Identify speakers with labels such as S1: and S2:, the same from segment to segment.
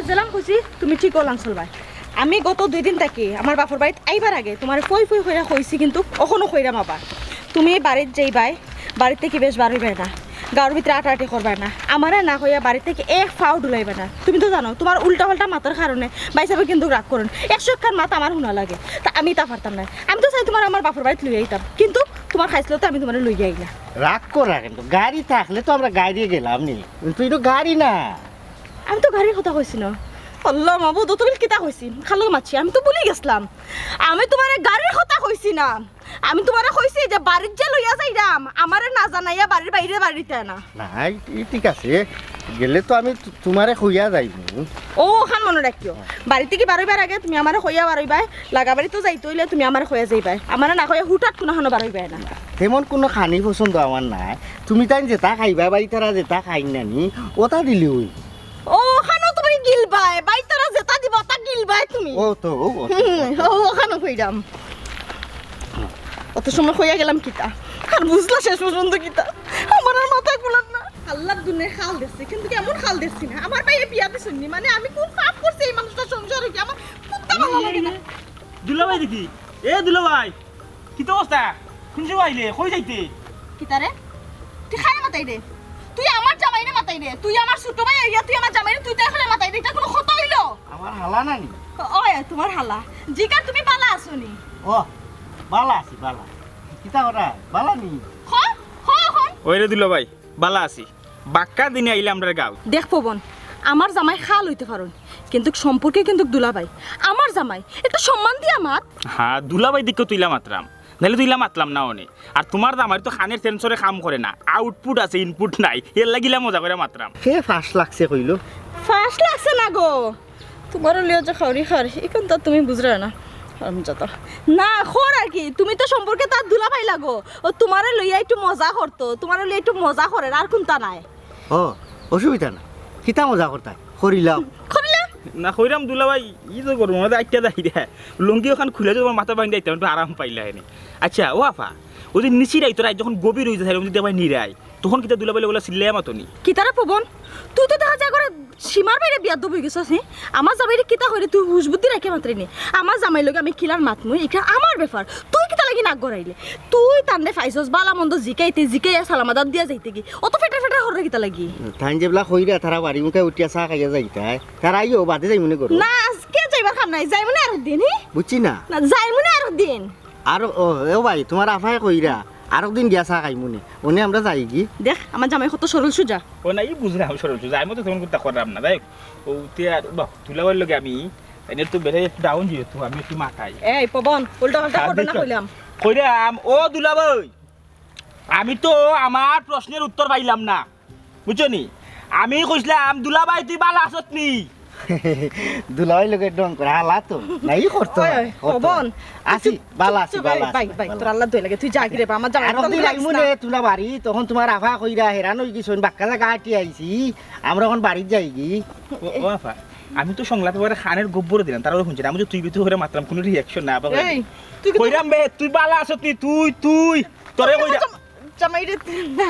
S1: জেলাম খুশি তুমি ঠিক হলাম চলবাই আমি গত 2 দিন থাকি আমার বাপর বাড়িতে আইবার আগে তোমার ফই হইরা কইছি কিন্তু কখনো কইরাম আবার তুমি বাড়িতে যাইবাই বাড়ি থেকে বেশ বার হইবে না গাঁর ভিতরে আটাআটি করবে না আমারে না কইয়া বাড়ি থেকে এক ফাও ডুলাইবে না তুমি তো জানো তোমার উল্টা পাল্টা মাথার কারণে বাইসাবে কিন্তু রাগ করুন 100 খান মাথা আমার শোনা লাগে তা আমি তা পারতাম না আমি তো চাই তোমার আমার বাপর বাড়িতে লই আইতাম কিন্তু তোমার খাইছিল তো আমি তোমার লই যাই না
S2: রাগ করা কিন্তু গাড়ি থাকলে তো আমরা গাড়ি গেলাম নি তুই তো গাড়ি না
S1: আমি তো গাড়ির কথা কইছি না আল্লাহ মাবুদ তুমি কিতা কইছি খালো মাছি আমি তো ভুলে গেছলাম আমি তোমার গাড়ির কথা কইছি না আমি তোমারে কইছি যে বাড়িতে যে লইয়া যাইরাম আমারে না জানাইয়া বাড়ির বাইরে বাড়িতে না
S2: না ঠিক আছে গেলে তো আমি তোমারে কইয়া যাইব
S1: ও খান মনে রাখিও বাড়িতে কি বারইবার আগে তুমি আমারে কইয়া বারইবাই লাগা বাড়ি তো যাইতে হইলে তুমি আমারে কইয়া যাইবাই আমারে না কইয়া হুটাট কোনো হানো বারইবাই না
S2: তেমন কোনো খানি পছন্দ আমার নাই তুমি তাই যেটা খাইবা বাড়ি তারা যেটা খাই নানি ওটা দিলি ওই
S1: ও খানো তুমি গিলবাই বাই তারা যেটা দিব তা গিলবাই তুমি
S2: ও তো ও
S1: খানো কইরাম অত সময় কইয়া গেলাম কিতা আর বুঝলা শেষ পর্যন্ত কিতা আমার আর মাথায় কুলার না আল্লাহর দুনিয়ায় খাল দিচ্ছে কিন্তু কেমন খাল দিচ্ছি না আমার পায়ে বিয়া দিছনি মানে আমি কোন পাপ করছি এই মানুষটা সংসারে কি আমার কুত্তা ভালো লাগে না
S3: দুলাভাই দেখি এ দুলাভাই কি তো অবস্থা শুনছো আইলে কই যাইতে
S1: কিতা রে তুই খায় মাতাই রে তুই আমার জামাইরে মাতাই রে তুই আমার ছোট ভাই আইয়া তুই আমার জামাইরে তুই তো এখানে মাতাই রে এটা কোনো কথা হইলো
S2: আমার হালা নানি
S1: ওই তোমার হালা জিকার তুমি বালা আসনি
S2: ও বালা আছি বালা কিতা করা বালা নি
S1: হ হ হ
S3: ওই রে দুলাভাই বালা আছি বাক্কা দিনে আইলে আমরা গাঁও
S1: দেখ পবন আমার জামাই খাল হইতে পারুন কিন্তু সম্পর্কে কিন্তু দুলাভাই আমার জামাই একটু সম্মান দিয়া মাত
S3: হ্যাঁ দুলাভাই দিকে তুইলা মাত্রাম নাহলে তুইলা মাতলাম না অনে আর তোমার জামাই তো খানের সেন্সরে কাম করে না আউটপুট আছে ইনপুট নাই এর লাগিলা মজা করে মাত্রাম
S2: কে ফাঁস লাগছে কইলো
S1: ফাঁস লাগছে না গো তোমারও লিও যে খাওয়ারি খাওয়ারি এখন তো তুমি বুঝলে না আমি যত না খর আর কি তুমি তো সম্পর্কে তার দুলাভাই লাগো ও তোমারে লইয়া একটু মজা করতো তোমারে লইয়া একটু মজা করে আর কোনটা নাই
S2: ও অসুবিধা না কিতা মজা করতাই করিলাম
S1: করিলা
S3: না কইরাম দুলাভাই ই তো করবো না আইটা যাই রে লুঙ্গি ওখান খুলে যদি মাথা বাঁধি আইতাম একটু আরাম পাইলা এনে আচ্ছা ও আফা ওই যে নিচিরাই তোরা যখন গভীর হয়ে যায় যদি আবার নিরাই তখন কিতা দুলাভাই ওগুলো সিল্লাই মাতনি
S1: কি তারা পবন তুই তো দেখা যায় করে সীমার বাইরে বিয়া দব হয়ে গেছিস আমার জামাইরে কিতা হইরে তুই হুশ বুদ্ধি রাখে মাত্রই নি আমার জামাই লগে আমি কিলার মাতমুই এটা আমার ব্যাপার তুই কিতা লাগি নাক গড়াইলে তুই তান্ডে ফাইছস বালা মন্দ জিকাইয়া সালামাদাত দিয়া যাইতে কি অত ফেটা ফেটা হরে কিতা লাগি
S2: ধান যেবলা কইরা তারা বাড়ি মুখে উঠিয়া চা খাইয়া যাইতাই তারা আইও বাদে যাই মনে করো
S1: না আজকে যাইবার খাম নাই যাই মনে আর দিন
S2: বুঝছি না
S1: না যাই মনে আর দিন
S2: আর ও ভাই তোমার আফায় কইরা আর একদিন গিয়া চা খাই মনে ওনে আমরা যাই কি
S1: দেখ আমার জামাই কত সরল সুজা
S3: ও না ই বুঝলাম সরল যাই মতো তখন করতে করলাম না দেখ ও তে আর বাহ দুলাভাইয়ের লগে আমি এনে তো বেড়ে একটু ডাউন যেহেতু আমি একটু মাথায়
S1: এই পবন উল্টা পাল্টা করবে না কইলাম
S3: কইরাম ও দুলাভাই আমি তো আমার প্রশ্নের উত্তর পাইলাম না বুঝছনি আমি কইছিলাম দুলাভাই তুই বালা আসত নি
S2: দুলাই লগে ডং করে হালা তো নাই করতো
S1: পবন
S2: আসি বালা আসি বালা
S1: বাই বাই তোর আল্লাহ দই লাগে তুই যা গিরে আমার জামাই
S2: আর দিন আইমু নে তুলা বাড়ি তখন তোমার আফা কইরা হেরান হই গিছন বাক্কা জায়গা আটি আইছি আমরা এখন বাড়ি যাই কি
S3: ও আফা আমি তো সংলাপে পরে খানের গোবর দিলাম তারা শুনছি আমি তো তুই বিতু করে মাত্রাম কোনো রিঅ্যাকশন না বাবা
S1: এই তুই
S3: কইরাম বে তুই বালা আসত নি তুই তোরে কইরা
S1: জামাই রে না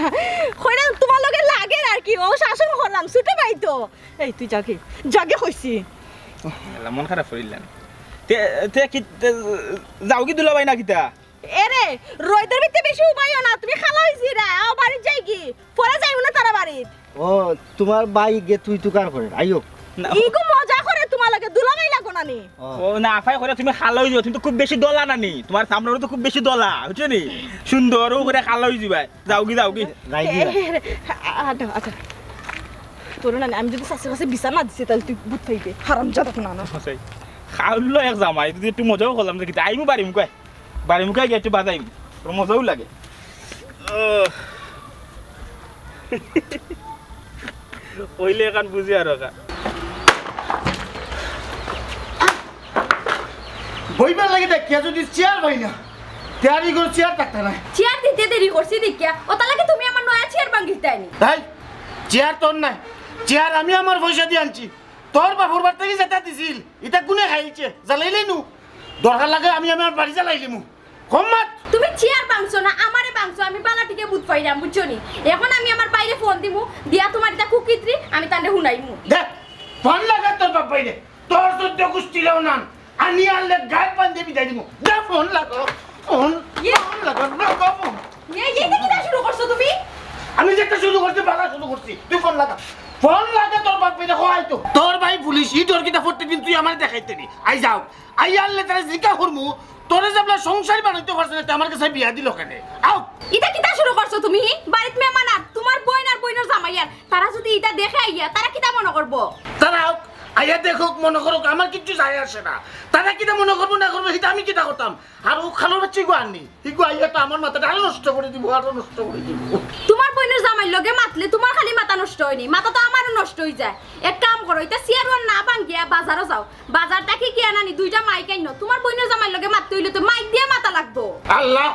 S1: কইরা তোমার লগে লাগে আর কি ও শাসন করলাম ছুটে পাই তো এই তুই জাগে কইছি
S3: মন খারাপ করিলেন তে কি যাও কি দুলাভাই না কিতা
S1: এরে রইদের ভিতরে বেশি উপায়ও না তুমি খালা হইছি রে আও বাড়ি যাই কি পরে যাইব না তারা বাড়ি
S2: ও তোমার বাই গে তুই কার করে আইও
S1: ইগো মজা করে তোমার লাগে দুলাভাই লাগো না নি
S3: ও না আফাই করে তুমি খালা হই যাও তুমি তো খুব বেশি দলা নানি তোমার সামনে তো খুব বেশি দলা বুঝছো নি সুন্দর করে খালা হই যাবা যাও কি
S2: যাই কি
S1: আচ্ছা তোর না আমি যদি শাশুড়ি কাছে বিচার না দিছি তাহলে তুই বুঝ পাইবে হারামজাদা না না
S3: খাওয়ালো এক জামাই যদি একটু মজাও করলাম দেখি আইমু বাড়ি মুখে গিয়ে একটু বাজাইম মজাও লাগে ওইলে এখন বুঝি আর
S2: বইবার লাগে দেখিয়া যদি চেয়ার পাই না তেয়ারি করে চেয়ার থাকতে না
S4: চেয়ার দিতে দেরি করছি দেখিয়া ও তাহলে তুমি আমার নয়া চেয়ার ভাঙিস তাইনি
S2: তাই চেয়ার তোর নাই চেয়ার আমি আমার পয়সা দিয়ে আনছি তোর বাপুর বাড়ি থেকে যেটা দিছিল এটা কোনে খাইছে জ্বালাইলে নু দরকার লাগে আমি আমার বাড়ি জ্বালাইলিমু কম মাত
S4: তুমি চেয়ার ভাঙছো না আমারে ভাঙছো আমি বালাটিকে বুঝ পাইলাম বুঝছো নি এখন আমি আমার বাইরে ফোন দিমু দিয়া তোমার এটা কুকিত্রি আমি তান্ডে হুনাইমু
S2: দেখ ফোন লাগা তোর বাপ বাইরে তোর চোদ্দ গোষ্ঠীরাও নান আনি আনলে গায়ে পান দিয়ে বিদায় দিব যা ফোন লাগো ফোন লাগো ফোন
S4: এইটা কি শুরু করছো তুমি?
S2: আমি যেটা শুরু করতে বাধা শুরু করছি তুই ফোন লাগা তোর বাপ বাইরে হয় তো তোর ভাই পুলিশ ই তোর কিটা প্রত্যেকদিন তুই আমার দেখাইতে নি আই যাও আই আনলে তারা জিজ্ঞা করমু তোরে যে আপনার সংসার বানাইতে পারছে না আমার কাছে বিয়া দিল কেন আও
S4: এটা কিটা শুরু করছো তুমি? বাড়িতে মেহমান আর তোমার বোন আর বোনের জামাইয়ার তারা যদি এটা দেখে আইয়া তারা কিটা মনে করবো?
S2: তারা আইয়া দেখুক মনে করুক আমার কিচ্ছু যায় আসে না তারা কিটা মনে করবো না করবো সেটা আমি কিটা করতাম আর ও খালোর বাচ্চা ইগো আননি ইগো আইয়া তো আমার মাথাটা আরো নষ্ট করে দিব আরো নষ্ট করে দিব
S4: তোমার বোনের জামাইর লগে মাতলে তোমার খালি মাথা নষ্ট হয়নি, মাথা তো আমারও নষ্ট হয়ে যায়। এক কাম করো, এটা চেয়ারওয়ান না ভাঙ্গিয়া বাজারও যাও, বাজারটা কি আনানি দুইটা মাইক আইনো, তোমার বোনের জামাইর লগে মারতে হইলে তো মাইক দিয়ে মাথা লাগবো।
S2: আল্লাহ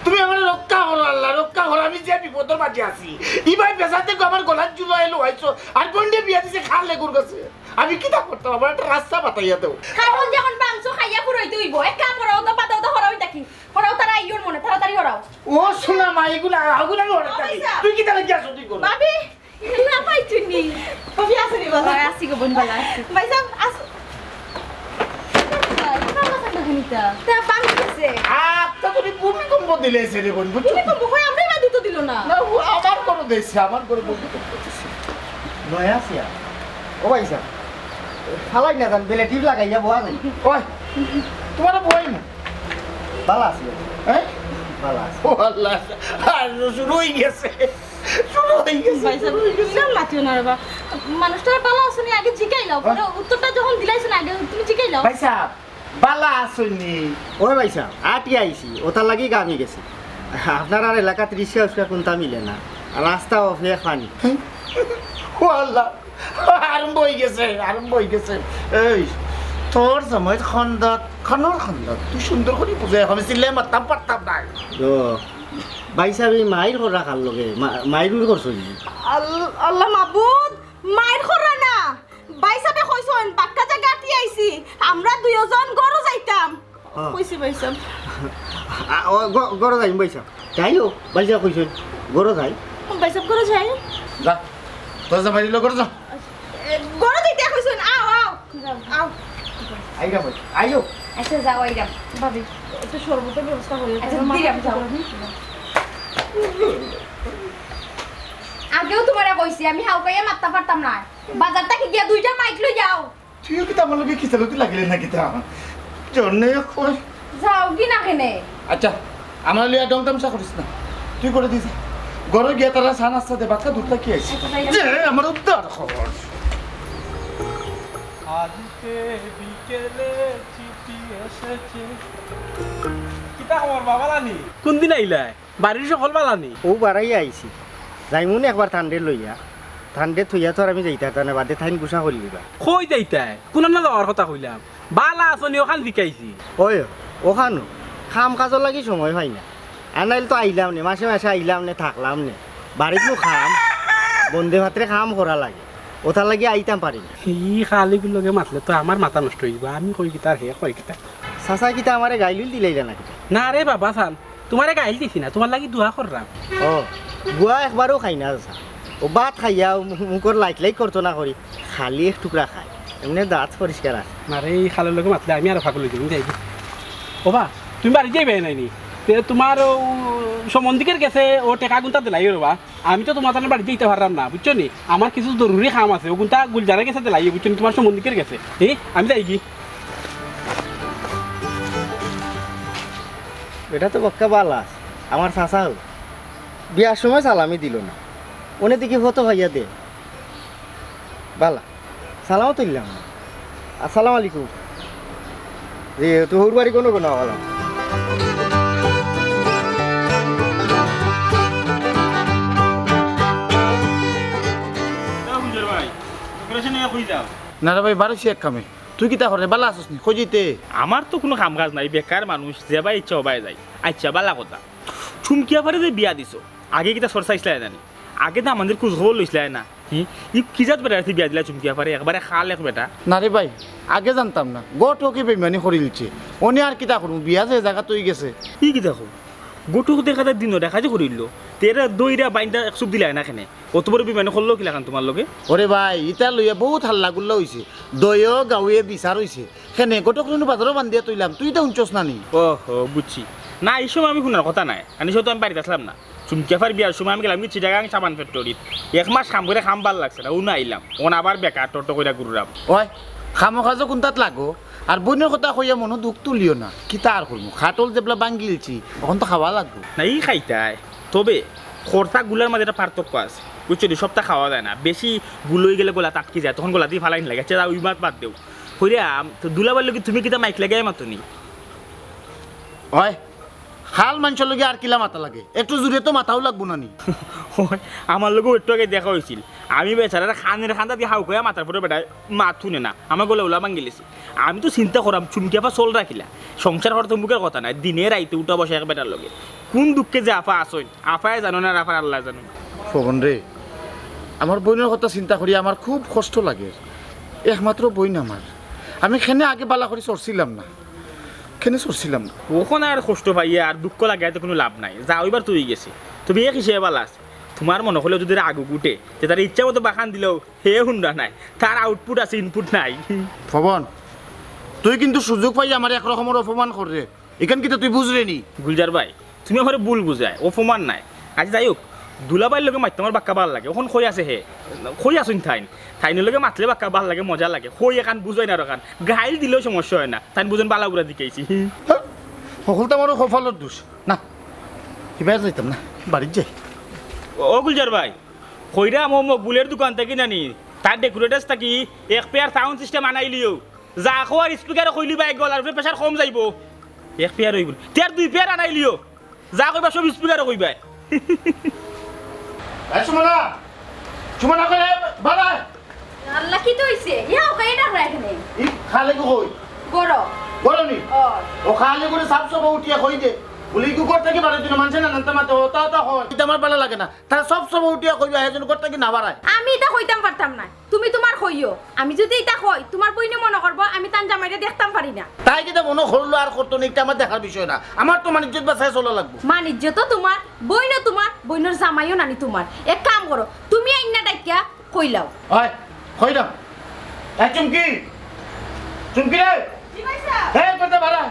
S2: তুমি আমার রক্ষা করো, আল্লাহ রক্ষা করো, আমি যে বিপদের মাঝে আছি ইবাই বেসাতে আমার গলার জুলো এলো হইছো আর বন্ডে বিয়া দিছে খাল লেগুর কাছে আমি কিটা করতাম আমার একটা রাস্তা বাতাইয়া দাও
S4: খাইবন যখন বাংসো খাইয়া পুরোইতে হইব, এক কাম করো তো পাতাও তো হরাই থাকি হরাও তারা আইয়োর মনে তাড়াতাড়ি হরাও।
S2: ও শোনা মা এগুলা আগুলা হরাই থাকি তুই কিটা লাগিয়া আসো তুই কর
S4: ভাবি না পাইছি নি
S1: ভাবি আসেনি বাবা
S4: আসি গো বোন বালা
S1: ভাই সাহেব আস
S4: তা বাংলা গেছে
S2: আচ্ছা তুমি ভূমিকম্প দিলে ছেলে বোন বুঝছো
S1: তুমি তো বই আমরাই বাদি তো দিল না
S2: না ও আমার করো দেশে আমার করে ভূমিকম্প দিছে
S5: নয় আসিয়া ও ভাইসা ফালাই না জান বেলে টিপ লাগাইয়া বোয়া যায়
S2: ওই তোমার বই না
S5: ভালো আসিয়া
S2: হ্যাঁ
S5: ভালো আছে
S2: ও আল্লাহ আর শুরু হয়ে গেছে শুরু হয়ে গেছে
S1: ভাই সাহেব ইসলাম মাতিও না রে বা মানুষটা ভালো আছে নি আগে জিগাইলাও পরে উত্তরটা যখন দিলাইছ না আগে তুমি জিগাইলাও
S5: ভাইসা বালা আসুনি ওই ভাইসা আটি আইছি ওটার লাগি গামি গেছি আপনার আর এলাকাত রিক্সা উস্কা কোনটা মিলে না রাস্তা অফে খানি
S2: ও আল্লাহ আরম্ভ হয়ে গেছে এই তোর সময় খন্দর তুই সুন্দর করে বুঝে আমি চিল্লাই মারতাম পারতাম না
S5: ও ভাইসা এই মাইর করা খাল লগে মাইরুর করছো
S1: আল্লাহ মাবুদ মাইর খরা না ভাই সাহেব কইছন পাক্কা জায়গা আটি আইছি আমরা দুইজন গরো যাইতাম কইছি ভাই সাহেব
S5: গরো যাই ভাইসা যাইও ভাইসা কইছেন গরো যাই
S1: ভাই সাহেব গরো যাই
S2: যা তোর যা বাড়ি লোক যা
S1: গরো যাইতে কইছন আও আও আও
S5: আইরা ভাই আইও
S4: আচ্ছা যাও আইরাম
S1: ভাবি একটু শরবতের ব্যবস্থা করি
S4: আচ্ছা দিরাম যাও আগেও তোমারে কইছি আমি হাউকাইয়া মারতে পারতাম না, বাজারটা কি গিয়া দুইটা মাইক লই যাও।
S2: তুইও কি আমার লোকে খিচালতি লাগিলে না কিতা জন্যে কই
S4: যাও কি না কেনে
S2: আচ্ছা আমার লিয়া ডং তামসা করিস না তুই করে দিস ঘরে গিয়ে তারা সান আসতে দে বাচ্চা দুধটা কি আছে যে আমার উদ্ধার খবর
S3: আজকে বিকেলে চিঠি এসেছে কিতা খবর বাবা লানি কোন দিন আইলাই বাড়ির সকল বালানি
S5: ও বাড়াই আইছি যাইমুন একবার ঠান্ডে লইয়া ঠান্ডে থইয়া তো আর আমি যাইতা তানে বাদে ঠাইন গুছা করি দিবা
S3: কই যাইতাই কোন না যাওয়ার কথা কইলাম বালা আসনি ওখান বিকাইছি
S5: ওই ওখানো খাম কাজর লাগি সময় হয় না আনাইল তো আইলাম নে মাসে মাসে আইলাম নে থাকলাম নে বাড়িত খাম বন্ধে ভাতরে খাম করা লাগে ওটার লাগি আইতাম পারি না
S3: এই খালিগুলোকে মাতলে তো আমার মাথা নষ্ট হইব আমি কই কিতা হে কই কিতা
S5: চাচা কিতা আমারে গাইলুল দিলাইলা নাকি
S3: না রে বাবা সান তোমারে গাইল দিছি না তোমার লাগি দোয়া কররাম
S5: ও গুয়া একবারও খাই না চাচা ও ভাত খাইয়া মুখর লাইট লাইট করতো না করি খালি এক টুকরা খায় এমনি দাঁত পরিষ্কার আছে
S3: না রে এই খালের লোকে মাতলে আমি আর ফাঁকল দিই যাইবি ও বা তুমি বাড়ি যাইবে নাইনি তোমার সম্বন্ধিকের গেছে ও টেকা গুনটা দিলাই রবা আমি তো তোমার বাড়ি যেতে পারলাম না বুঝছো নি আমার কিছু জরুরি কাম আছে ও গুনটা গুলজারের গেছে দিলাই বুঝছো নি তোমার সম্বন্ধিকের গেছে এই আমি যাই কি
S5: এটা তো বক্কা বালা আমার চাচা বিয়ার সময় সালামি দিল না ওনে দেখি হতো ভাইয়া দে বালা সালামও তুললাম না আসসালামু আলাইকুম রে তোর বাড়ি কোনো কোনো হলাম
S2: না রে ভাই বারোশি এক কামে তুই কিতা করে বালা আসস নি খোঁজিতে
S3: আমার তো কোনো কাম কাজ নাই বেকার মানুষ যেবাই ইচ্ছা হবাই যায় আচ্ছা বালা কথা চুমকিয়া পারে যে বিয়া দিছো আগে কিতা সরসা ইসলাই জানি আগে তো আমাদের খোঁজ খবর লইসলাই না ই কি জাত বেটা বিয়া দিলা চুমকিয়া পারে একবারে খাল এক বেটা
S2: না রে ভাই আগে জানতাম না গটকে বেমানি করিলছে অনে আর কিতা করবো বিয়া যে জায়গা তুই গেছে
S3: ই কি দেখো গোটু দেখা যায় দিনও দেখা যে করিল তেরা দইরা বাইনটা এক চুপ দিলাই না কেনে অত বড় বিমানে করলো কি লাগান তোমার লগে
S2: ওরে ভাই ইটা লইয়া বহুত হাল্লা গুল্লা হয়েছে দইও গাঁৱে বিচার হয়েছে সেনে গোটক বাজারও বান্ধিয়া তুইলাম তুই তো উঞ্চস নানি
S3: ওহো বুঝছি না এই সময় আমি শোনার কথা নাই আমি তো আমি বাড়িতে আসলাম না চুমকেফার বিয়ার সময় আমি গেলাম কি চিটাগাং সাবান ফ্যাক্টরিত 1 মাস কাম করে খাম ভাল লাগছে না ও না আইলাম ওন আবার বেকার টোটো কইরা ঘুরলাম
S2: ওই খামো খাজো কোনটাত লাগো আর বইনের কথা কইয়া মনো দুঃখ তুলিও না কি তার করবো খাটল যেবলা বাঙ্গিলছি এখন তো খাওয়া লাগবো
S3: না এই খাইতাই তবে খরচা গুলার মাঝে একটা পার্থক্য আছে বুঝছো সবটা খাওয়া যায় না বেশি গুলোই গেলে গোলা তাটকি যায় তখন গোলা দিয়ে ফালাই লাগে চেরা ওই মাত বাদ দেও হইরা তো দুলাবার লগে তুমি কিতা মাইক লাগাই মাতো নি
S2: ওই খাল মানুষের লগে আর কিলা মাথা লাগে একটু জুড়ে তো মাথাও লাগবো না নি
S3: আমার লোক একটু আগে দেখা হয়েছিল আমি বেচারা খানের খান্দা দিয়ে হাউ করে মাথার পরে বেটায় মাত শুনে না আমার গলে ওলা ভাঙ্গিলেছি আমি তো চিন্তা করাম চুমকি আফা চল রাখিলা সংসার হওয়ার তো মুখের কথা নাই দিনে রাইতে উঠা বসে এক বেটার লগে কোন দুঃখে যে আফা আসইন আফায় জানো না আফার আল্লাহ জানো
S2: ফবন রে আমার বোনের কথা চিন্তা করি আমার খুব কষ্ট লাগে একমাত্র বইন আমার আমি খেনে আগে বালা করে চড়ছিলাম না খেনে চড়ছিলাম না
S3: ওখানে আর কষ্ট পাইয়া আর দুঃখ লাগে তো কোনো লাভ নাই যা ওইবার তুই গেছে তুমি এক হিসেবে বালা আছে তোমার মনে হলেও যদি আগু গুটে যে তার ইচ্ছা মতো বাখান দিলেও হে হুন্ডা নাই তার আউটপুট আছে ইনপুট নাই
S2: ফবন তুই কিন্তু সুযোগ পাই আমার একরকমের অপমান করে এখান কিন্তু তুই বুঝলে নি
S3: গুলজার ভাই তুমি আমার ভুল বুঝায় অপমান নাই আজ যাই হোক দুলাবাইর লগে মাইতে আমার বাক্কা ভাল লাগে ওখান খই আছে হে খই আসুন থাইনের লগে মাতলে বাক্কা ভাল লাগে মজা লাগে খই এখান বুঝাই না আর গাইল দিলেও সমস্যা হয় না তাই বুঝেন বালাগুড়া দিকেছি
S2: সকল তো আমার সফলের দোষ না এবার যাইতাম না বাড়ির যাই
S3: ও গুলজার ভাই খইরা মকবুলের দোকান থেকে নানি তার ডেকোরেটার্স থাকি এক পেয়ার সাউন্ড সিস্টেম আনাইলিও যা খোয়ার স্পিকার কইলি বাই গলার প্রেসার কম যাইব এক পেয়ার হইব তার 2 পেয়ার আনাইলিও যা কইবা সব স্পিকার কইবা
S2: সুমনা সুমনা করে বাড়া
S4: আল্লাহ কি তো হইছে ইহাও কাইডা রাখনে
S2: ই খালে কই
S4: বড়
S2: বলনি
S4: ও
S2: ও খালে করে সাপ সব উঠিয়া কই দে বলি কি করতে কি বাড়ি দিন মানুষ না নান্তা মাতে হতা হতা হয় এটা আমার ভালো লাগে না তারা সব উঠিয়া কইবা এজন করতে কি না বাড়ায়
S4: আমি এটা কইতাম পারতাম না তুমি তোমার কইও আমি যদি এটা কই তোমার বইনে মনে করব আমি তান জামাইরে দেখতাম পারি না
S2: তাই যেটা মনে করলো আর করতো না এটা আমার দেখার বিষয় না আমার তো মানিজ্যত বাঁচায় চলা লাগবে
S4: বাণিজ্য তো তোমার বইনও তোমার বইনের জামাইও নানি তোমার এক কাম করো তুমি আইনা ডাকিয়া কইলাও
S2: হয় কই দাম এই চুমকি চুমকি রে
S1: জি ভাইসা
S2: হে কথা বাড়া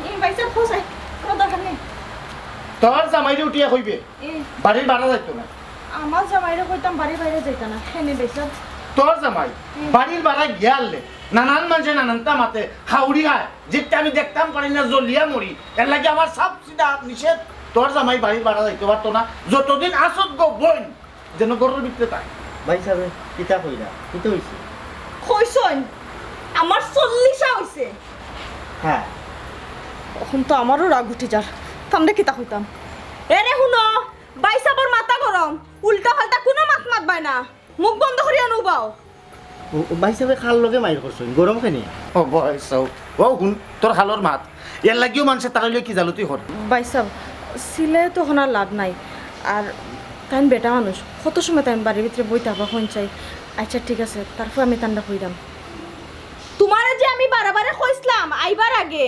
S1: এই ভাইসা ফোসাই কোনো দরকার নেই
S2: তোর জামাইরে উঠিয়া কইবে
S1: এই
S2: বাড়ির ভাড়া যাইতো না
S1: আমার জামাইরে কইতাম বাড়ি বাইরে যাইতা না হেনে ভাইসা
S2: তোর জামাই বাড়ির ভাড়া গিয়ালে নানান মানুষে নানানটা মাতে হাউড়ি খায় যেটা আমি দেখতাম পারি না জ্বলিয়া মরি এর লাগে আমার সব সিধা নিষেধ তোর জামাই বাড়ির ভাড়া যাইতে পারতো না যতদিন আসত গো বইন যেন গরুর ভিতরে তাই
S5: ভাই সাহেব কিতা কইরা কিতা হইছে
S1: কইছন আমার 40 হইছে
S5: হ্যাঁ
S1: এখন তো আমারও রাগ উঠে যার তামলে কিতা কইতাম এরে হুনো বাইসাবর মাথা গরম উল্টা পাল্টা কোনো মাত বাই না মুখ বন্ধ করিয়া নুবাও
S5: ভাই সাহেব খাল লগে মাইর করছেন গরম খানি
S2: ও বয়স ও শুন তোর হালর মাত এর লাগিও মানুষের টাকা লইয়া কি জালতি হর
S1: বাইসাব সিলে তো হনার লাভ নাই আর তাই বেটা মানুষ কত সময় তাই বাড়ির ভিতরে বইতে আবার ফোন চাই আচ্ছা ঠিক আছে তারপর আমি তান্ডা কইরাম তোমারে যে আমি বারে কইছিলাম আইবার আগে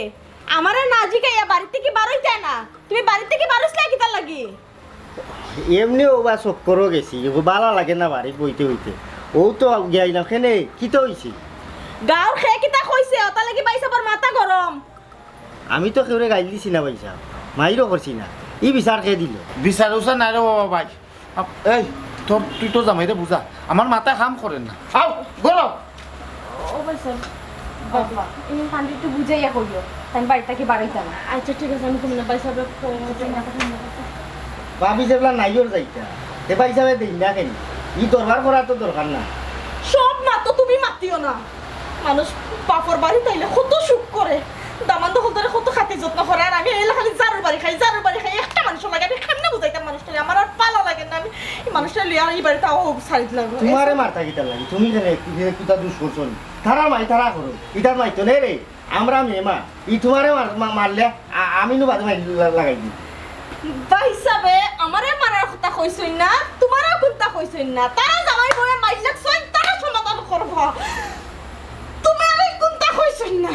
S1: আমারে না জিগাইয়া বাড়ি থেকে বারই যায় না তুমি বাড়ি থেকে বারইছলা কি তার লাগি
S5: এমনি ও বা চক্করও গেছি ও বালা লাগে না বাড়ি বইতে হইতে ও তো গিয়াইলাম খেনে কিতা হইছে
S1: গাঁর খেয়ে কিতা কইছে ওটা লাগি বাইসাবর মাথা গরম
S5: আমি তো কেউরে গাইল দিছি না পয়সা মাইরও করছি না ই বিচার খেয়ে দিল
S2: বিচার উচার নাই রে বাবা ভাই এই তোর তুই তো জামাইরে বুঝা আমার মাথায় কাম করেন না আও গরম
S1: ও বাইসাব
S4: বাবা এই কান্দি একটু বুঝাইয়া কইও তাই বাড়িটাকে বাড়াইতাম না
S1: আচ্ছা ঠিক আছে আমি তুমি না বাইসাবের
S5: ভাবি যেগুলা নাইওর যাইতা এ পয়সা দিন না কেন ই দরকার করা তো দরকার না
S1: সব মা তো তুমি মাতিও না মানুষ বাপর বাড়ি তাইলে কত সুখ করে দামান দখল ধরে কত খাতে যত্ন করে আর আমি এলা খালি জারুর বাড়ি খাই একটা মানুষ লাগে আমি খান্না বুঝাইতাম মানুষটা আমার আর পালা লাগে না আমি এই মানুষটা লিয়া এই বাড়িটা ও সাইড লাগবে
S5: তোমারে মারতা কিতা লাগি তুমি জানে কিতা দুষ করছন তারা মাই তারা করো ইটার মাইতো নে রে আমরা মেমা ই তোমারে মারলে আমি নো বাদ মাই লাগাই দিই
S1: ভাই হিসাবে আমারে মারার কথা কইছই না তোমারও কোনটা কইছই না তারা জামাই বয়ে মাইল লাগছই তারা সমাধান করবা তুমি আমি কোনটা কইছই না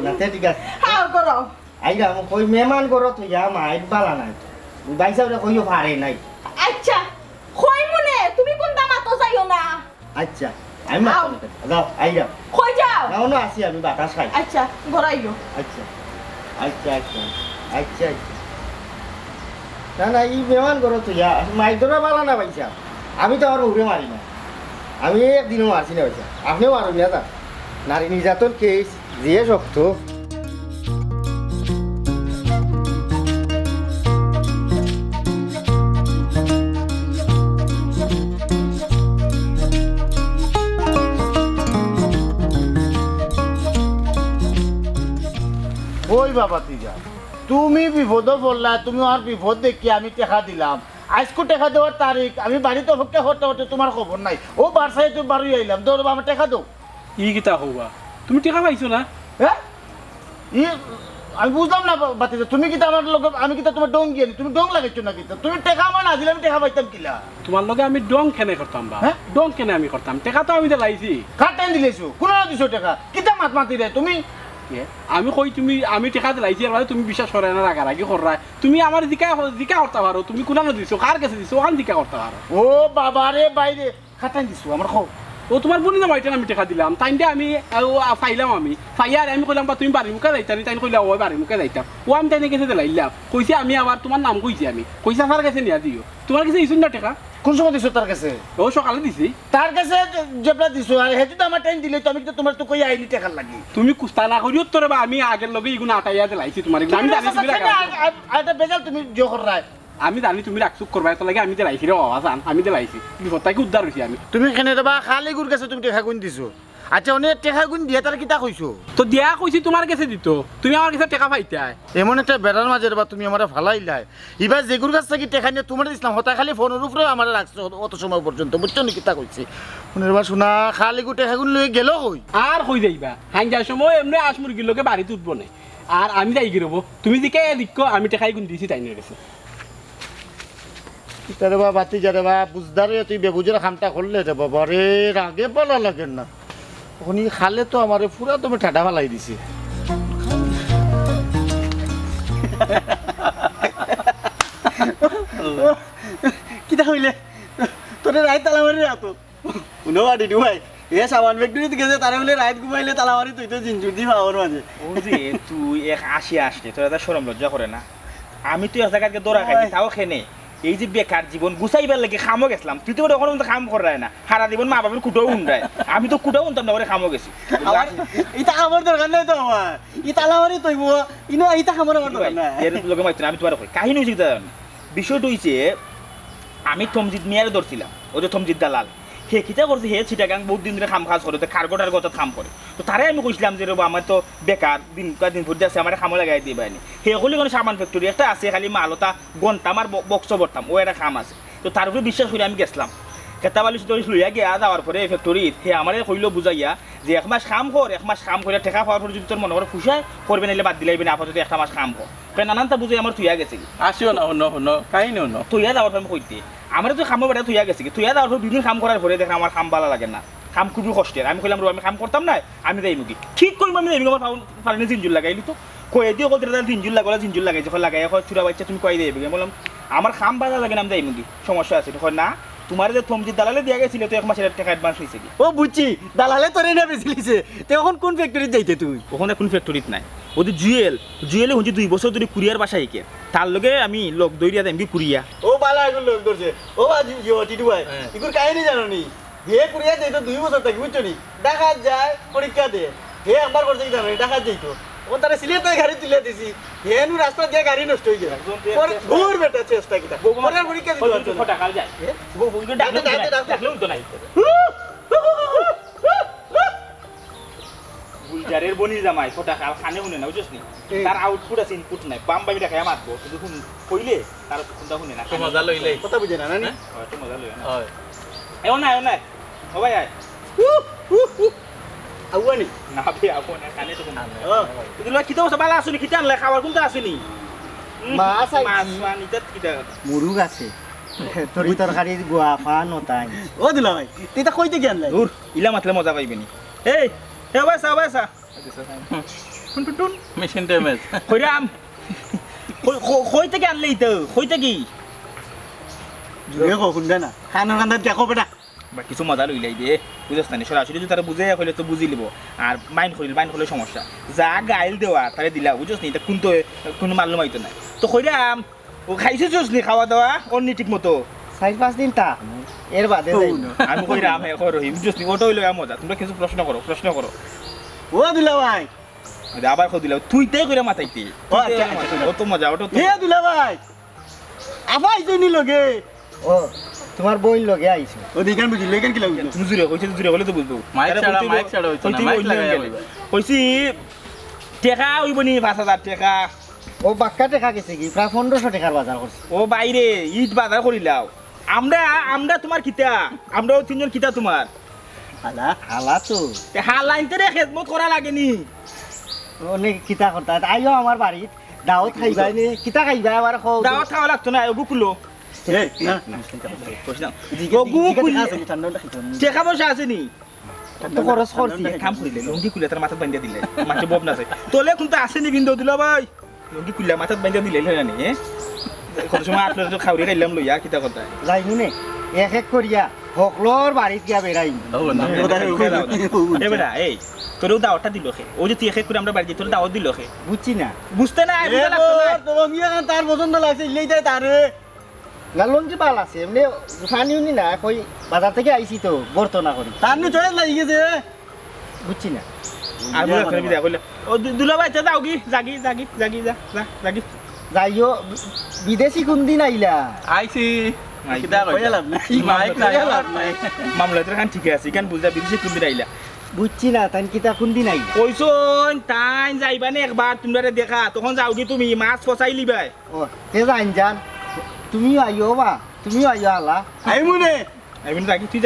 S5: না তে ঠিক আছে
S1: হ্যাঁ করো
S5: আইরাম কই মেহমান ঘরত হইয়া মাইর বালা নাই বাইসাবরে কইও পারে নাই
S1: আচ্ছা কই মনে তুমি কোন দামাতো যাইও না
S5: আচ্ছা আমি মাথা যাও আইরাম
S1: কই যাও
S5: নাও না আসি আমি বাতাস খাই
S1: আচ্ছা ঘরাইও
S5: আচ্ছা আচ্ছা আচ্ছা আচ্ছা আচ্ছা না না এই মেহমান ঘরত হইয়া মাইর ধরা বালা না বাইসা আমি তো আমার উড়ে মারি না আমি একদিনও মারছি না বাইসা আপনিও মারুন না নারী নির্যাতন কেস যে শক্ত
S2: ওই বাবা তিজা তুমি বিপদ পড়লা তুমি আর বিপদ দেখি আমি টেকা দিলাম আজকে টেকা দেওয়ার তারিখ আমি বাড়িতে অপেক্ষা করতে করতে তোমার খবর নাই ও বারসাই তুমি বাড়ি আইলাম দৌড় আমার টেকা দাও
S6: ই কিতা হবা তুমি টেকা পাইছো না
S2: হ্যাঁ আমি বুঝলাম না বাতিজা তুমি কিতা আমার লোক আমি কিতা তোমার ডং গিয়ে তুমি ডং লাগাইছো না কিতা তুমি টেকা আমার না দিলে আমি টেকা পাইতাম কিলা
S6: তোমার লগে আমি ডং কেনে করতাম বা
S2: হ্যাঁ?
S6: ডং কেনে আমি করতাম টেকা তো আমি লাইছি
S2: কার টাইম দিলেছো কোনো দিছো টেকা কিতা মাত মাতি রে তুমি
S6: আমি কই তুমি আমি টেকা লাইছি আর তুমি বিশ্বাস করে না রাগারাগি করাই তুমি আমার জিকা জিকা করতে পারো তুমি কোনা দিছো কার কাছে দিছো ওখান জিকা করতে পারো
S2: ও বাবা রে বাইরে খাটাই দিছো আমার খো
S6: ও তোমার বোন না মাইটা আমি টেকা দিলাম তাইনটা আমি ফাইলাম আমি ফাইয়ার আমি কইলাম বা তুমি বাড়ি মুখে যাইতা তাইন কইলা ওই বাড়ি মুখে যাইতাম ও আমি তাইনে গেছে লাইলাম কইছে আমি আবার তোমার নাম কইছি আমি কইছা তার কাছে নিয়া দিও তোমার কাছে ইসুন না টেকা
S2: কোন সময় দিছো তার কাছে
S6: ও সকালে দিছি
S2: তার কাছে যেটা দিছো আর হেতু তো আমার টাইম দিলে তো আমি তো তোমার তো কই আইনি টাকার লাগি
S6: তুমি কুস্তা না করিও তোরে বা আমি আগের লগে ইগুনা আটাইয়া লাইছি তোমার আমি জানি তুমি রাখা
S2: আটা বেজাল তুমি জোহর রায়
S6: আমি জানি তুমি রাখছুক করবা তো লাগে আমি লাইছি রে আসান আমি লাইছি বিপদটাকে উদ্ধার হইছি আমি
S2: তুমি কেনে দেবা খালি গুর কাছে তুমি টাকা গুণ দিছো আচ্ছা অনেক টাকা গুণ দিয়ে তার কিতা কইছো
S6: তো দিয়া কইছি তোমার কাছে দিত তুমি আমার কাছে টাকা পাইতাই
S2: এমন একটা বেড়ার মাঝে বা তুমি আমার ফালাইলাই এবার যেগুর কাছ থেকে টাকা নিয়ে তোমার ইসলাম হতা খালি ফোনের উপরে আমার রাখছো অত সময় পর্যন্ত বুঝছো নি কিতা কইছি ফোনের বা শোনা খালি গু টাকা গুণ লয়ে গেল কই
S6: আর কই যাইবা হাঙ্গার সময় এমনি আশ মুরগির লোকে বাড়িতে উঠবো না আর আমি যাই গিরবো তুমি দিকে দিকো আমি টাকাই গুণ দিছি তাই নিয়ে গেছে
S2: কিতা রে বা বাতি যারে বা বুঝদারে তুই বেবুজের খামটা করলে রে বাবা রে রাগে বলা লাগে না উনি খালে তো আমারে পুরা তুমি ঠাডা ফালাই দিছে
S5: কিতা হইলে তোরে রাইত তালামারি রাতো উনো আডি ডুবাই এ সাবান ফ্যাক্টরিতে গেছে তারে বলে রাইত ঘুমাইলে তালামারি তুই তো জিনজুর দি পাওয়ার মাঝে
S3: ও যে তুই এক আসি তোর এটা শরম লজ্জা করে না আমি তুই এক জায়গাকে দৌড়া খাই তাও খেনে এই যে বেকার জীবন গুছাইবার লাগে খামো গেছিলাম তুই তো ওখানে মতো খাম করে না সারা জীবন মা বাবার কুটাও উন্ডায় আমি তো কুটাও উনতাম না করে খামো গেছি
S5: ইতা খাবার দরকার নাই তো আমার ই তালামারি তৈব ইনো ইতা খাবার আমার দরকার নাই
S3: এর লোকে মাইতো আমি তোমার কই কাহিনী হইছে কি জানো বিষয়টা হইছে আমি থমজিৎ মিয়ারে ধরছিলাম ও যে থমজিৎ দালাল হে কিতা করছে হে চিটাগাং বহুত দিন ধরে খাম কাজ করে তো কার্গোটার কথা খাম করে তো তারে আমি কইছিলাম যে রবা আমার তো বেকার দিন ভর্তি আছে আমার খামো লাগাই দিবানি হে হলি কোনো সামান ফ্যাক্টরি একটা আছে খালি মালতা গন্তাম আর বক্স ভরতাম ও একটা খাম আছে তো তার উপরে বিশ্বাস করে আমি গেছিলাম কেতাবালি সুতরি লইয়া গিয়া যাওয়ার পরে ফ্যাক্টরিত হে আমারে কইলো বুঝাইয়া যে এক মাস কাম কর এক মাস কাম করে টেকা পাওয়ার পরে যদি তোর মনে করে খুশায় করবে নাইলে বাদ দিলাইবে না আপাতত একটা মাস কাম কর কারণ নানানটা বুঝাই আমার থুইয়া গেছে
S6: আসিও না হনো হনো কাহিনী হনো
S3: থুইয়া যাওয়ার পর আমি কইতে আমার তো খামো বেড়া থুইয়া গেছে থুইয়া যাওয়ার পর দুদিন কাম করার পরে দেখেন আমার কাম ভালো লাগে না কাম খুবই কষ্টের আমি কইলাম আমি কাম করতাম না আমি যাই মুখি ঠিক করবো আমি যাই আমার পারিনি জিনজুর লাগাইলি তো কয়ে দিয়ে বলতে জিনজুর লাগালে জিনজুর লাগাইছে লাগাই চূড়া বাচ্চা তুমি কয়ে দিয়ে বললাম আমার কাম ভালো লাগে না আমি যাই মুখি সমস্যা আছে না তোমার যে থমজিৎ দালালে দিয়া গেছিল তো এক মাসের টাকা অ্যাডভান্স হয়েছে কি
S5: ও বুঝছি দালালে তোরে না বেচিলিছে তে এখন কোন ফ্যাক্টরিতে যাইতে তুই
S3: ওখানে কোন ফ্যাক্টরিত নাই ওদের জুয়েলে হচ্ছে 2 বছর ধরে কুরিয়ার বাসায় কে তার লগে আমি লোক দৌড়িয়া দেন কুরিয়া
S5: ও বালা এখন লোক ধরছে ও আজি জিওটি ভাই ইগুর কাহিনী জানো নি হে কুরিয়া যাইতো 2 বছর থাকি বুঝছো নি দেখা যায় পরীক্ষা দে হে একবার করতে কি জানো দেখা যাইতো ও তারে সিলেটে গাড়ি তুলে দিছি হেনু রাস্তা দিয়ে গাড়ি নষ্ট হয়ে গেল পরে ঘুর বেটা চেষ্টা কিটা পরের পরীক্ষা দিতে পারছো
S3: ফটা কাল যায় বউকে ডাকলেও তো নাই গুলজারের বনি জামাই ফটা কাল খানে শুনে না বুঝছিস নি তার আউটপুট আছে ইনপুট নাই বাম বামি দেখায় মারবো শুধু কইলে তার কোনটা শুনে না
S6: মজা লইলে
S5: কথা বুঝে না নানি
S3: তো মজা লই না
S6: হয়
S3: এও না ও ভাই আয়
S5: আউয়ানি
S3: না বে আপো না কানে তো না তুই লয় কিতা ওসব বালা আসুনি কিতা আনলে খাবার কোনটা আসুনি
S5: মাছ আইছি
S3: মাছ আনিতে কিতা
S5: মুরুগ আছে তরি তরকারি গোয়া পান ওতাই ও দিলা ভাই তুই তা কইতে গেল
S3: দূর ইলা মাতলে মজা পাইবেনি এই এ বাসা টুন টুন টুন
S7: মেশিন ড্যামেজ
S3: কইরাম কই থেকে আনলেই তো কই থেকে
S5: জুয়ে কখন না খানো কান্দা দেখো বেটা
S3: বা কিছু মজা লইলাই দে বুঝছ না সরাসরি যদি তারা বুঝে কইলে তো বুঝি লিব আর মাইন্ড করলে সমস্যা যা গাইল দেওয়া তারে দিলা বুঝছ নি তা কোন মালুম হইতো না তো কইরাম ও খাইছে জোস নি খাওয়া দাওয়া অন্য ঠিক মতো
S5: 4-5 দিন তা এর বাদে যাই
S3: আমি কইরাম হে কই রহিম বুঝছ নি ওটা হইলো মজা তোমরা কিছু প্রশ্ন করো
S5: ও দুলা ভাই
S3: আবার কই দিলা তুই তাই কইরা মাথাইতি
S5: ও আচ্ছা
S3: ও তো মজা ওটা তো
S5: হে দুলা ভাই আবাই জনি লগে ও তোমার বইন লগে আইছো ও দিগান বুঝি লেগেন কি লাগবে
S3: তুমি জুরে বলে তো বুঝবো
S7: মাইক ছাড়া হইতো না মাইক লাগাইয়া বলবা
S3: কইছি টাকা হইব নি 5000 টাকা
S5: ও বাক্কা টাকা গেছে কি প্রায় 1500 টাকার বাজার করছে
S3: ও বাইরে ইট বাজার করিলাও আমরা তোমার কিতা আমরাও তিনজন কিতা তোমার
S5: হালা তো
S3: হালাইনতে রে খেদমত করা লাগেনি
S5: অনেক কিতা কথা আইও আমার বাড়িত দাওয়াত খাইবাই নি কিতা খাইবাই আমার খাও
S3: দাওয়াত খাওয়া লাগতো না গুকুলো
S5: এই না
S3: টাকা পয়সা আছে নি
S5: তো খরচ করছি
S3: কাম করিলে লঙ্গি কুলে তার মাথাত বান্ধিয়া দিলে মাঝে বব না যায় তোলে কিন্তু আছে নি বিন্দু দিল ভাই লঙ্গি কুলে মাথাত বান্ধিয়া দিলে না নি কত সময় আপনারা তো খাওয়ারি খাইলাম লইয়া কিতা কথা
S5: যাই মুনে এক এক করিয়া হকলর বাড়িত গিয়া বেড়াই
S3: এবারে এই তোরও দাওয়াতটা দিল খে ও যে তুই এক এক করে আমরা বাড়ি যাই তোর দাওয়াত দিল খে
S5: বুঝছি না
S3: বুঝতে না বুঝতে লাগতো না
S5: তার পছন্দ লাগছে ইলেই দেয় তারে লালনজি বাল আছে এমনি ফানি উনি না কই বাজার থেকে আইছি তো বর্তনা করি তার নি চলে লাগি গেছে বুঝছি না
S3: আর বলে করে বিদা কইলা ও দুলা ভাই তা যাওগি জাগি
S5: যাইও বিদেশি কোন দিন আইলা
S7: আইছি কিদা কইয়া লাভ নাই মাইক লাগাইয়া লাভ নাই
S3: মামলাতের খান ঠিক আছে কেন বুঝা বিদেশে কোন দিন আইলা
S5: বুঝছি না তাই কিতা কোন দিন আইলা
S3: কইছন তাই যাইবা না একবার তোমরা দেখা তখন যাওগি তুমি মাছ ফসাই লিবাই
S5: ও তে জান তুমিও আইও বা তুমিও আইও আলা আই মুনে
S3: আমি জাগি তুই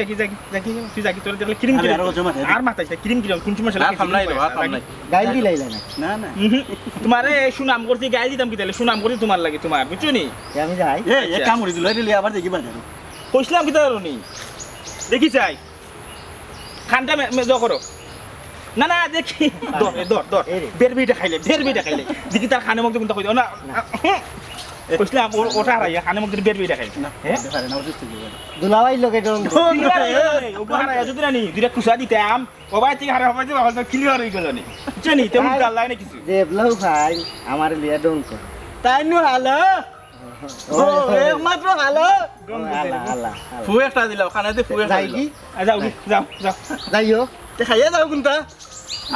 S3: জাগি তোর দেখলে ক্রিম আর মাথায় ক্রিম কোন সময়
S7: সামলাই দাও সামলাই
S5: গাইল দিলাইলা না না
S3: তোমারে সুনাম করতে গাইল দিতাম কি তাহলে সুনাম করতে তোমার লাগে তোমার বুঝছো নি
S5: আমি যাই এ কামড়ি দিলাই দিলি আবার দেখি বাজার
S3: কইছিলাম কি তার নি দেখি চাই খানটা মেজো করো না দেখি দর বেরবিটা খাইলে দেখি তার খানে মধ্যে কোনটা কই দাও না কইছিলাম ওটা হারাইয়া খানে মধ্যে বেরবিটা খাইলে না হ্যাঁ
S5: দুলাভাই লগে ডং
S3: ও হারাইয়া যদি না নি দুইটা কুসা দিতাম ও ভাই ঠিক হারা হবে যে ক্লিয়ার হয়ে গেল নি বুঝছো নি তেমন গাল্লাই না কিছু
S5: দেবলাও ভাই আমার লিয়া ডং কর তাই নু হালো ও একমাত্র হালো আলা
S7: ফু একটা দিলাও খানাতে ফু একটা
S5: যাই কি
S3: যাও
S5: যাইও তে খাইয়া যাও কোনটা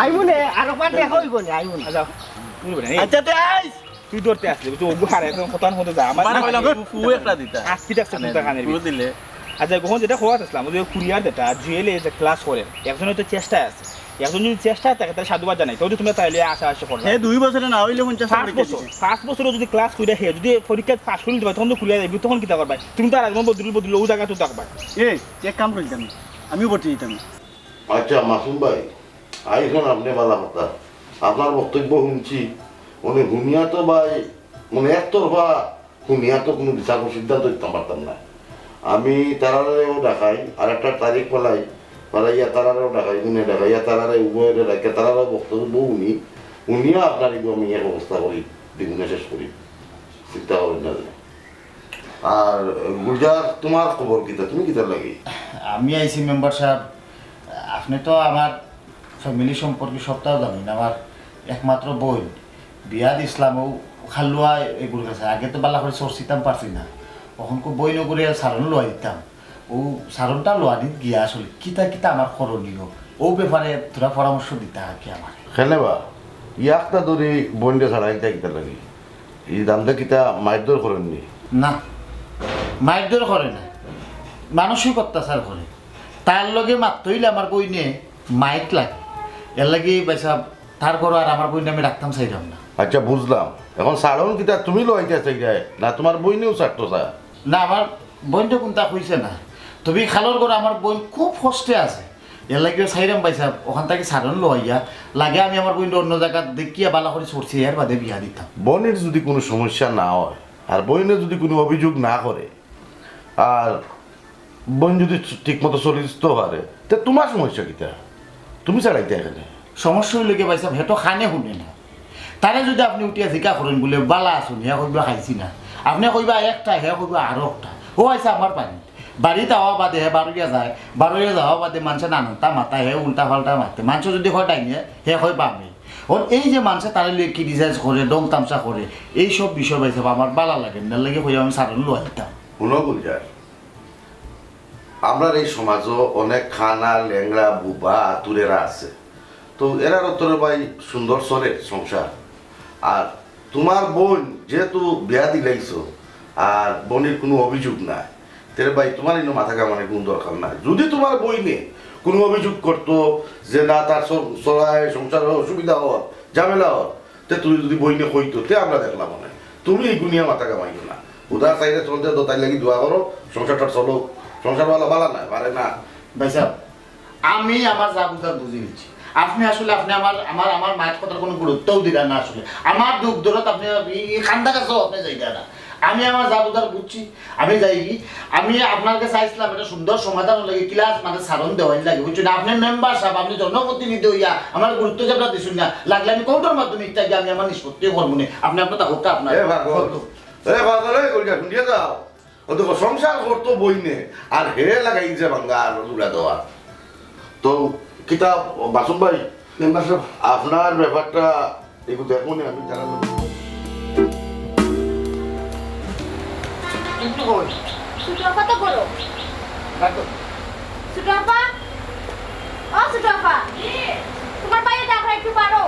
S5: আইবনে আর পাতে হইবনে আইবনে
S3: যাও বুঝবে না
S5: আচ্ছা তে আইস
S3: তুই দৌড়তে আসলে তুই ওগু হারাই তো কতন হতে যা আমার
S7: মানে কইলাম ফু একটা দিতা
S3: আজকে দেখছ কোনটা খানের
S7: ফু দিলে
S3: আচ্ছা কখন যেটা খোয়াত আসলাম ওই কুরিয়ার যেটা জুয়েলে যে ক্লাস করে একজন হয়তো চেষ্টায় আছে একজন যদি চেষ্টা থাকে তাহলে সাধুবাদ জানাই তো তুমি তাইলে আশা করবে
S5: হে 2 বছরে না হইলে
S3: 5 বছর যদি ক্লাস কইরা হে যদি পরীক্ষা পাস করি দিবা তখন তো কুরিয়া যাইবি তখন কি করবা তুমি তো আর একদম বদল ও জায়গা তো দেখবা
S5: এই চেক কাম করিতাম আমি ভর্তি দিতাম
S8: আচ্ছা মাসুম ভাই আইসন আপনি বালা কথা আপনার বক্তব্য শুনছি মানে হুনিয়া তো ভাই মানে একতরফা হুনিয়া তো কোনো বিচার সিদ্ধান্ত দিতে পারতাম না আমি তারারেও দেখাই আর একটা তারিখ পালাইয়া তারারেও দেখাই গুনে দেখাইয়া তারারে উভয়ের রাখে তারারও বক্তব্য উনিও আপনার আমি এক অবস্থা করি দিগুনে শেষ করি চিন্তা করেন না আর গুলজার তোমার খবর কিতা তুমি কিতার লাগি
S9: আমি আইসি মেম্বার সাহেব আপনি তো আমার ফ্যামিলি সম্পর্কে সবটাও জানেন আমার একমাত্র বোন বিয়াদ ইসলামও খালুয়া এগুলোর কাছে আগে তো বালা করে চর্চিতাম পারছি না তখন বই নগরে সারণ লোয়া দিতাম ও সারণটা লোয়া দিত গিয়া আসলে কিতা আমার করণীয় ও ব্যাপারে তোরা পরামর্শ দিতা আর কি আমার
S8: খেলেবা ইয়াকটা ধরে বন্ডে ছাড়া কিতা কিতা লাগি এই দামটা কিতা মাইদর করেননি
S9: না মারধর করে না মানসিক অত্যাচার করে তার লগে মাত্রইলে আমার বইনে মাইক লাগে এর লাগে পয়সা তার করো আর আমার বইনে আমি রাখতাম চাইলাম না
S8: আচ্ছা বুঝলাম এখন সাড়ন কিতা তুমি লইতে চাই না তোমার বইনেও চারটো চা
S9: না আমার বোনটা কোনটা কইছে না তুমি খালোর করে আমার বোন খুব কষ্টে আছে এর লাগে চাইলাম পয়সা ওখান থেকে সারণ লইয়া লাগে আমি আমার বইনটা অন্য জায়গা দেখিয়া বালা করে চড়ছি এর বাদে বিয়া দিতাম
S8: বোনের যদি কোনো সমস্যা না হয় আর বোনে যদি কোনো অভিযোগ না করে আর বোন যদি ঠিকমতো চলিত পারে তা তোমার সমস্যা কিতা তুমি ছাড়াইতে এখানে
S9: সমস্যা হইলে গিয়ে পয়সা ভেটো খানে শুনে না তারে যদি আপনি উঠিয়া জিকা করেন বলে বালা আসুন হে কইবা খাইছি না আপনি কইবা একটা হে কইবা আরো একটা ও আইসা আমার পানি বাড়িতে আওয়া বাদে হে বারোয়া যায় বারোয়া যাওয়া বাদে মানুষে নানানটা মাথা হে উল্টা পাল্টা মারতে মানুষ যদি হয় ডাইনে হে হয় বামে ওর এই যে মানুষে তারা লিয়ে ক্রিটিসাইজ করে ডং তামসা করে এইসব বিষয় পাইছে আমার বালা লাগে না লাগে হয়ে আমি সারান লো আইতাম
S8: শুনো গুলজার, আমরা এই সমাজও অনেক খানা ল্যাংড়া বুবা আতুরেরা আছে, তো এরা তোর ভাই সুন্দর সরে সংসার। আর তোমার বোন যেহেতু বিয়া দিলাইছো আর বোনের কোনো অভিযোগ নাই, তেরে ভাই তোমার এই মাথা কামানোর কোনো দরকার নাই। যদি তোমার বইনে কোনো অভিযোগ করতো যে না তার চলায় সংসার অসুবিধা হওয়ার ঝামেলা হওয়ার, তে তুমি যদি বইনে কইতো তে আমরা দেখলাম মনে তুমি এই গুনিয়া মাথা কামাইও না। উদার চাইলে চলতে তো তাই লাগি দোয়া করো, সংসারটা চলো, সংসারওয়ালা বালা নাই পারে না।
S9: ভাই সাহেব আমি আমার যা বুঝার বুঝে গেছি, আপনি আসলে আপনি আমার আমার আমার মায়ের কথার কোনো গুরুত্বও দিলেন না। আসলে আমার দুঃখ দূরত আপনি খান্দা কাছেও আপনি যাইতেন না। আমি আমার যা বুঝার বুঝছি, আমি যাই আমি আপনার কাছে চাইছিলাম একটা সুন্দর সমাধান লাগে, ক্লাস মানে সারণ দেওয়াই লাগে বুঝছি না। আপনি মেম্বার সাহেব, আপনি জনপ্রতিনিধি হইয়া আমার গুরুত্ব যে আপনার দিচ্ছেন না, লাগলে আমি কোর্টের মাধ্যমে ইচ্ছা গিয়ে আমি আমার নিষ্পত্তিও করবো না। আপনি আপনার হোক আপনার
S8: শুনিয়ে যাও ও দেখো সংসার করতো বইনে আর হে লাগাই যে ভাঙ্গা আর তুলা দেওয়া। তো কিতাব বাসন ভাই মেম্বার সাহেব আপনার ব্যাপারটা একটু দেখুন, আমি জানালাম।
S9: কিন্তু কই
S4: ছোট আপা তো বলো ছোট আপা, ও ছোট আপা তোমার বাইরে দেখো একটু পারো।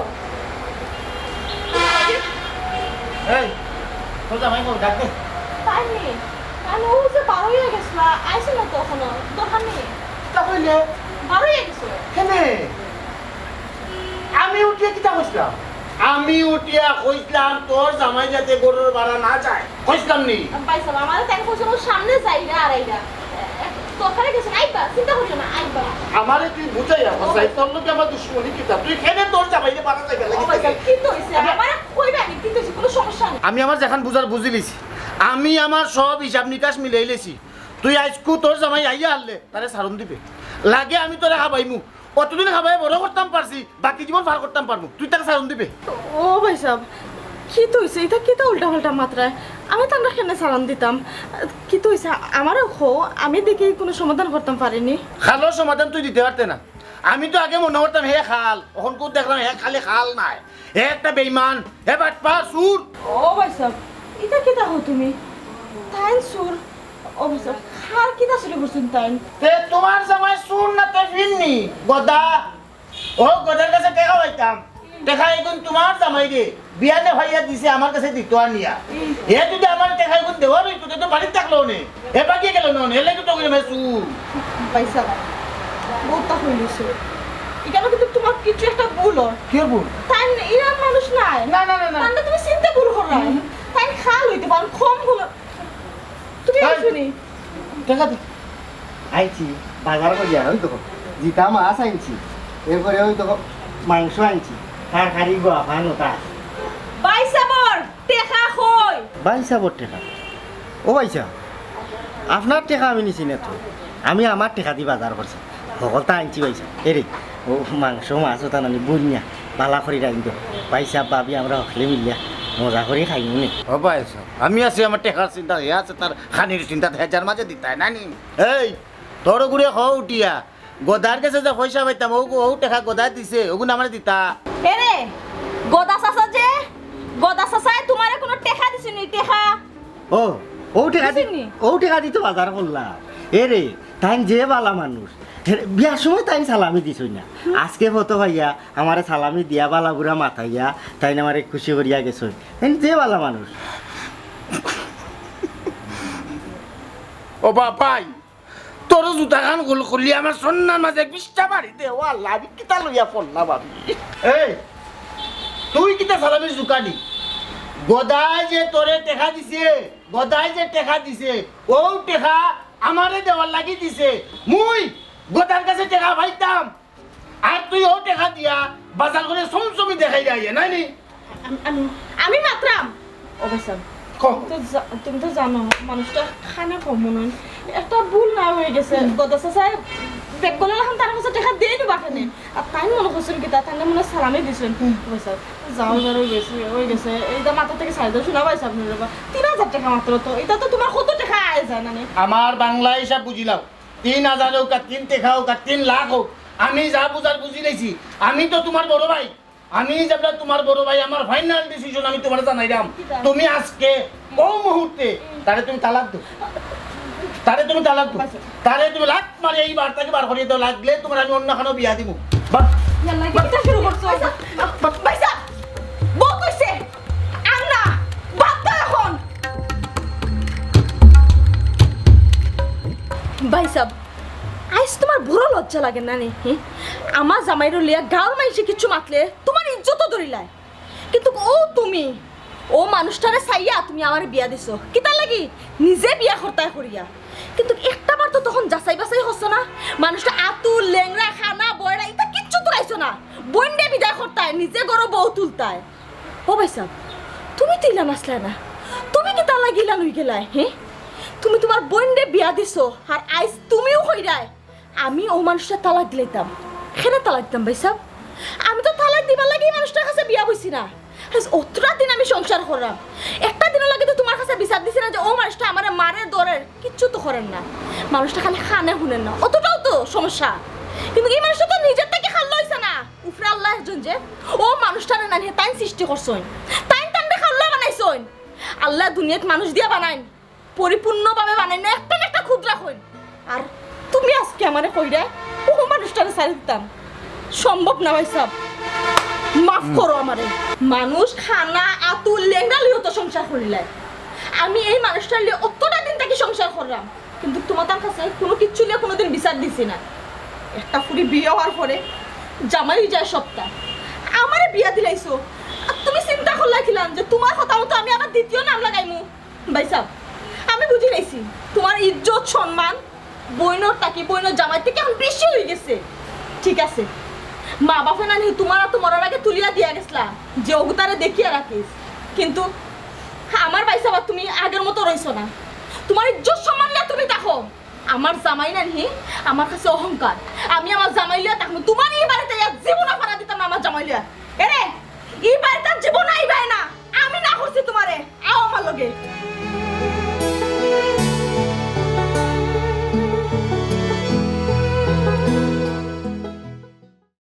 S9: এই তোর জামাই কই ডাক দে।
S1: তাই নেই আমি ও যে বার হয়ে গেছিলা আইসে না তখনও দোকান নেই
S9: তা কইলে
S1: বার হয়ে গেছো
S9: কেনে আমি উঠিয়া কিতা কইছিলাম? আমি উঠিয়া কইছিলাম তোর জামাই যাতে গরুর ভাড়া না যায়, কইছিলাম নি?
S1: পাইছাল আমার ট্যাঙ্ক পয়সা সামনে যাই না আর আইরা দোকানে গেছে আইবা চিন্তা করিও না আইবা
S9: আমারে তুই বুঝাইয়া বসাই তোর লোকে আমার দুশ্মনী কিতা তুই কেনে তোর জামাইরে ভাড়া যাইবে
S1: ও ভাই
S9: লাগে?
S1: কি তো হইছে আমার কইবা নি কিন্তু কোনো সমস্যা নেই
S9: আমি আমার যেখান বুঝার বুঝি লিছি, আমি আমার সব হিসাব নিকাশ মিলাই লেছি। তুই আজকু তোর জামাই আইয়া আনলে তারে সারণ দিবে লাগে, আমি তোরে খাবাইমু অতদিন খাবাই বড় করতাম পারছি, বাকি জীবন পার করতাম পারবো, তুই তাকে সারণ দিবে।
S1: ও ভাই সাহেব কি তো হইছে এটা কি তো উল্টা পাল্টা মাত্রায় আমি তো আমরা কেন সালান দিতাম কি তো হইছে আমারও খো আমি দেখি কোনো সমাধান করতাম পারিনি।
S9: খালের সমাধান তুই দিতে পারতে না। আমি তো আগে মনে করতাম হে খাল, এখন কোথাও দেখলাম হে খালি খাল নাই, হে একটা বেইমান, হে বাটপা সুর।
S1: ও ভাই সাহেব এটা কি দেখো তুমি তাই সুর ও ভাই সাহেব খার কি তা শুরু করছেন তাই
S9: তে তোমার জামাই সুর না তো ফিরনি গদা, ও গদার কাছে টেকা পাইতাম, টেকা এখন তোমার জামাই রে বিয়ানে ভাইয়া দিছে আমার কাছে দিত আনিয়া, হে যদি আমার টেকা এখন দেওয়া রইতো তো বাড়িতে থাকলো নে, হে বাকি গেল না, হেলে তো কইলে সুর।
S1: ভাই সাহেব বহুতটা হইলিছে এখানে কিন্তু তোমার কিছু একটা ভুল হয়
S9: কি ভুল?
S1: তাই ইরান মানুষ নাই
S9: না না না না
S1: মানে তুমি চিন্তা ভুল করো তাই খাল হইতে পারো কম ভুল তুমি আসুনি
S5: টেকা দে আইছি বাজার করিয়া ওই তো জিতা মাছ আনছি, এরপরে ওই তো মাংস আনছি, তরকারি গোয়ানো তা
S1: বাইসাবর টেকা কই
S5: বাইসাবর টেকা। ও বাইসা আপনার টেকা আমি নিছি না তো, আমি আমার টেকা দি বাজার করছি সকলটা আনছি বাইসা। এরে ও মাংস মাছও তা নানি বন্যা পালা করে রাখি তো বাইসা ভাবি আমরা হকলে মিলিয়া মজা করে খাই নি।
S9: ও ভাই আমি আছি আমার টেকার চিন্তা হে আছে, তার খানির চিন্তা হেজার মাঝে দিতাই না নি। এই তোর গুড়ে হ উঠিয়া গদার কাছে যে পয়সা পাইতাম ও টেকা গদা দিছে ওগুন আমার দিতা।
S1: এরে গদা চাচা যে গদা চাচায় তোমারে কোনো টেকা দিছিনি টেকা
S5: ও ও টেকা দি
S1: দিছিনি?
S5: ও টেকা দি তো বাজার করলাম। এরে তাই যে বালা মানুষ বিয়ার সময় তাই সালামি দিছই না, আজকে হতো ভাইয়া আমারে সালামি দিয়া বালা বুড়া মাথাইয়া তাই আমারে খুশি করিয়া গেছই, তাই যে বালা মানুষ।
S9: ও বাপাই তোর জুতা খান গোল করলি আমার সন্ন্যার মাঝে বিশটা বাড়িতে ও আল্লাহ আমি কিতা লইয়া পড়লা ভাবি। এই তুই কিতা সালামির জুকানি গদায় যে তোরে টেকা দিছে, গদায় যে টেকা দিছে ও টেকা আমারে দেওয়ার লাগি দিছে, মুই গদার কাছে টেকা পাইতাম আর তুই ও টেকা দিয়া বাজার করে সমসমি দেখাই যাই নাই নি।
S1: আমি মাত্রাম অবশ্য
S9: কম
S1: তুমি তো জানো মানুষটা খানা কম মনে একটা ভুল না হয়ে গেছে গদা চাচায় বেগ গলে তার কাছে টেকা দিয়ে নি বাকি নে আর তাই মনে করছেন কি তাই মনে সালামে দিছেন পয়সা যাও যাও গেছে হয়ে গেছে এইটা মাথা থেকে সাইড শোনা পাইছে আপনার 3000 টাকা মাত্র তো এটা তো তোমার কত টাকা আয় যায় না
S2: আমার বাংলা হিসাব বুঝিলাম 3000 হোক আর 3 টাকা হোক আর 3 লাখ হোক আমি যা বুঝার বুঝি লেছি আমি তো তোমার বড় ভাই আমি যাবলা তোমার বড় ভাই আমার ফাইনাল ডিসিশন আমি তোমার জানাইলাম তুমি আজকে ও মুহূর্তে তারে তুমি তালাক দাও তারে তুমি তালাক দাও তারে তুমি লাখ মারি এই বারটাকে বার করিয়ে দাও লাগলে তোমার আমি অন্য খানো বিয়া দিব বাস
S1: ইয়াল্লা গিটা শুরু করছো পয়সা বউ কইছে আন্না বাদ দাও এখন ভাই সাহেব আইস তোমার বড় লজ্জা লাগে না নে আমার জামাইর লিয়া গাঁর মাইসে কিছু মাতলে তোমার ইজ্জত ধরিলায় কিন্তু ও তুমি ও মানুষটারে চাইয়া তুমি আমার বিয়া দিছো কিতা লাগি নিজে বিয়া করতে করিয়া কিন্তু একটা বার তো তখন যাচাই বাছাই হচ্ছে না মানুষটা আতুল লেংরা খানা বয়রা এটা কিচ্ছু তো গাইছো না বন্ডে বিদায় করতায় নিজে গরো বউ তুলতায় ও ভাই সাহেব তুমি তিলা নাচলে না তুমি কিতা লাগিলা লই গেলাই তুমি তোমার বন্ডে বিয়া দিছো আর আইস তুমিও কইরায় আমি ও মানুষটা তালাক দিলাম কেন তালাক দিতাম ভাই সাহেব আমি তো তালাক দিবার লাগি মানুষটার কাছে বিয়া বইছি না অতটা দিন আমি সংসার করলাম একটা দিনও লাগে তো তোমার কাছে বিচার দিছি না যে ও মানুষটা আমার মারে দরের কিচ্ছু তো করেন না মানুষটা খালি খানে শুনেন না অতটাও তো সমস্যা কিন্তু এই মানুষটা তো নিজের থেকে খাল্লা হইছে না উফরে আল্লাহ একজন যে ও মানুষটারে না তাই সৃষ্টি করছইন তাই তান্ডে খাল্লা বানাইছইন আল্লাহ দুনিয়াত মানুষ দিয়া বানাইন পরিপূর্ণভাবে বানাইন না একটা ক্ষুদ্রা হইন আর তুমি আজকে আমারে কইরা ও মানুষটারে ছাড়ি দিতাম সম্ভব না ভাই সাহেব মাফ করো আমারে মানুষ খানা আতুল লেংরা লিও তো সংসার করিলাই আমি এই মানুষটার লিয়ে অতটা দিন থেকে সংসার করলাম কিন্তু তোমার কাছে কোনো কিচ্ছু লিয়ে কোনোদিন বিচার দিছি না একটা ফুরি বিয়ে হওয়ার পরে জামাই যায় সপ্তাহ আমারে বিয়া দিলাইছো আর তুমি চিন্তা করলাম যে তোমার কথা মতো আমি আবার দ্বিতীয় নাম লাগাইমু ভাই সাহেব আমি বুঝি নাইছি তোমার ইজ্জত সম্মান বইনর তাকি বইনর জামাই থেকে এখন বেশি হয়ে গেছে ঠিক আছে মা বাপে না তোমার তো মরার আগে তুলিয়া দিয়া গেছলা যে ওগুতারে দেখিয়া রাখিস কিন্তু আমার ভাই সাহেব তুমি আগের মতো রইছো না তোমার ইজ্জত সম্মান নিয়ে তুমি দেখো আমার জামাই না নি আমার কাছে অহংকার আমি আমার জামাই লিয়া থাকবো তোমার এই বাড়িতে জীবন ফাড়া দিতাম না আমার জামাই লিয়া এরে